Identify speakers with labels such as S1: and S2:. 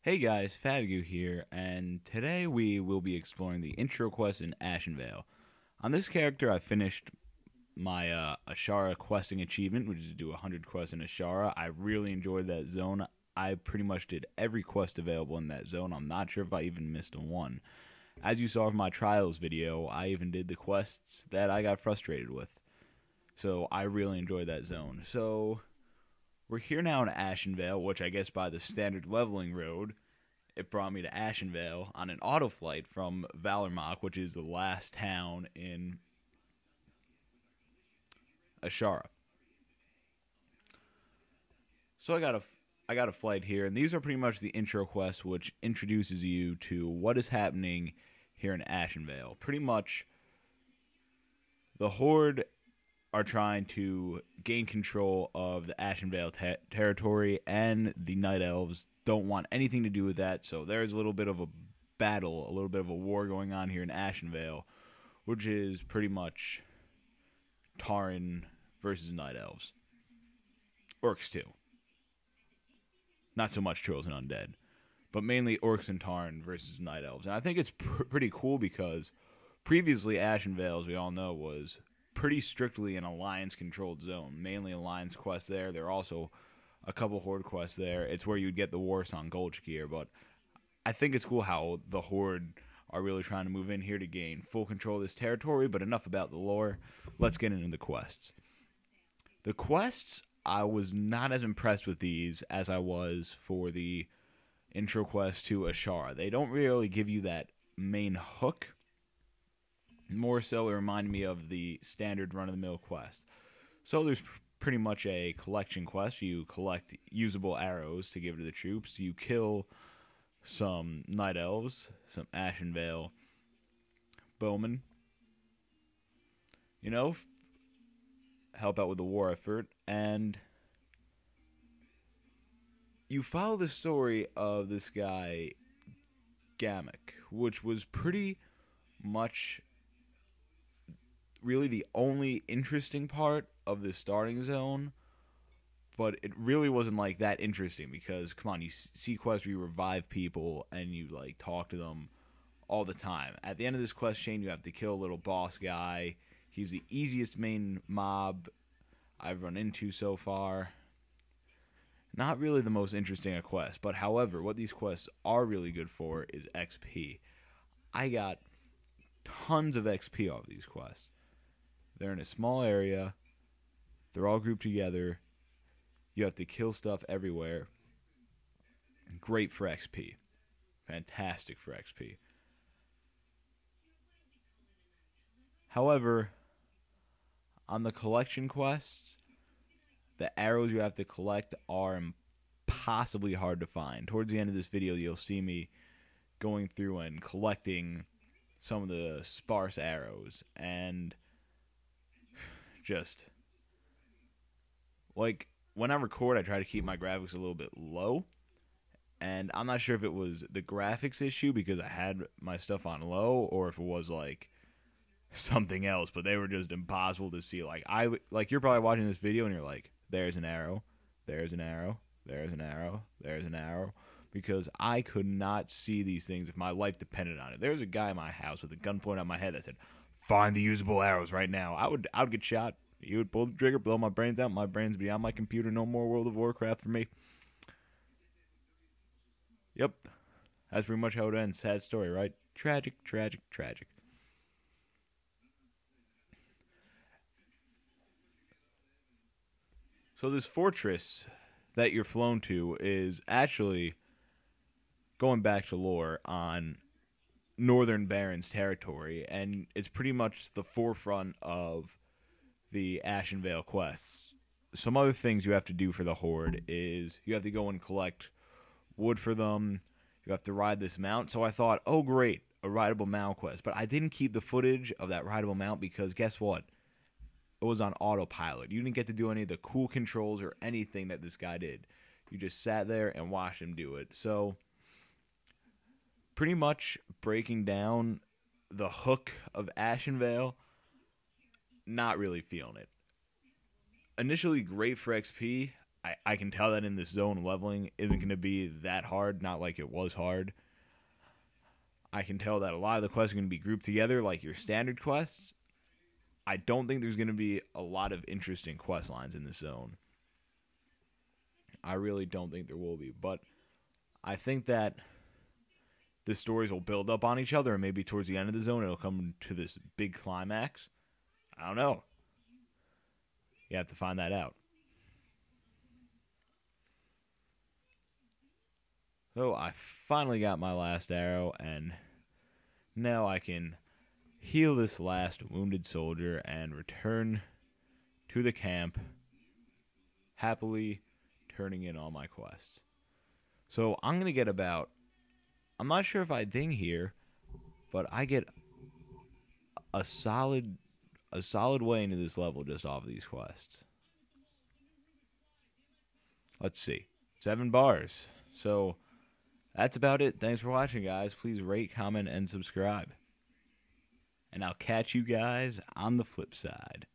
S1: Hey guys, Fatiguu here, and today we will be exploring the intro quest in Ashenvale. On this character, I finished my Ashara questing achievement, which is to do 100 quests in Ashara. I really enjoyed that zone. I pretty much did every quest available in that zone. I'm not sure if I even missed one. As you saw from my trials video, I even did the quests that I got frustrated with. So I really enjoyed that zone. So we're here now in Ashenvale, which I guess by the standard leveling road, it brought me to Ashenvale on an auto flight from Valormok, which is the last town in Ashara. So I got a flight here, and these are pretty much the intro quests, which introduces you to what is happening here in Ashenvale. Pretty much, the Horde are trying to gain control of the Ashenvale territory, and the Night Elves don't want anything to do with that. So there's a little bit of a battle, a little bit of a war going on here in Ashenvale, which is pretty much Tauren versus Night Elves. Orcs too. Not so much Trolls and Undead, but mainly Orcs and Tauren versus Night Elves. And I think it's pretty cool because previously Ashenvale, as we all know, was pretty strictly an Alliance-controlled zone. Mainly Alliance quests there. There are also a couple Horde quests there. It's where you'd get the Warsong Gulch gear, but I think it's cool how the Horde are really trying to move in here to gain full control of this territory, but enough about the lore. Let's get into the quests. The quests, I was not as impressed with these as I was for the intro quest to Ashara. They don't really give you that main hook. More so, it reminded me of the standard run-of-the-mill quest. So there's pretty much a collection quest. You collect usable arrows to give to the troops. You kill some Night Elves, some Ashenvale bowmen. You know, help out with the war effort. And you follow the story of this guy, Gamek, which was pretty much really the only interesting part of the starting zone, but it really wasn't like that interesting because come on, you see quests where you revive people and you like talk to them all the time. At the end of this quest chain, you have to kill a little boss guy. He's the easiest main mob I've run into so far. Not really the most interesting a quest, but however, what these quests are really good for is XP. I got tons of XP off these quests. They're in a small area. They're all grouped together. You have to kill stuff everywhere. Great for XP. Fantastic for XP. However, on the collection quests, the arrows you have to collect are impossibly hard to find. Towards the end of this video, you'll see me going through and collecting some of the sparse arrows, and just like when I record, I try to keep my graphics a little bit low, and I'm not sure if it was the graphics issue because I had my stuff on low, or if it was like something else. But they were just impossible to see. Like you're probably watching this video and you're like, "There's an arrow, there's an arrow, there's an arrow, there's an arrow," because I could not see these things if my life depended on it. There was a guy in my house with a gun pointed at my head that said, "Find the usable arrows right now." I would get shot. He would pull the trigger, blow my brains out. My brains be on my computer. No more World of Warcraft for me. Yep. That's pretty much how it ends. Sad story, right? Tragic, tragic, tragic. So this fortress that you're flown to is actually, going back to lore, on Northern Barons territory, and it's pretty much the forefront of the Ashenvale quests. Some other things you have to do for the Horde is you have to go and collect wood for them. You have to ride this mount. So I thought, oh great, a rideable mount quest. But I didn't keep the footage of that rideable mount because guess what? It was on autopilot. You didn't get to do any of the cool controls or anything that this guy did. You just sat there and watched him do it. So pretty much breaking down the hook of Ashenvale, not really feeling it. Initially great for XP. I can tell that in this zone, leveling isn't going to be that hard, not like it was hard. I can tell that a lot of the quests are going to be grouped together like your standard quests. I don't think there's going to be a lot of interesting quest lines in this zone. I really don't think there will be, but I think that the stories will build up on each other, and maybe towards the end of the zone it'll come to this big climax. I don't know. You have to find that out. So I finally got my last arrow, and now I can heal this last wounded soldier and return to the camp, happily turning in all my quests. So I'm going to get about, I'm not sure if I ding here, but I get a solid way into this level just off of these quests. Let's see. 7 bars. So that's about it. Thanks for watching, guys. Please rate, comment, and subscribe. And I'll catch you guys on the flip side.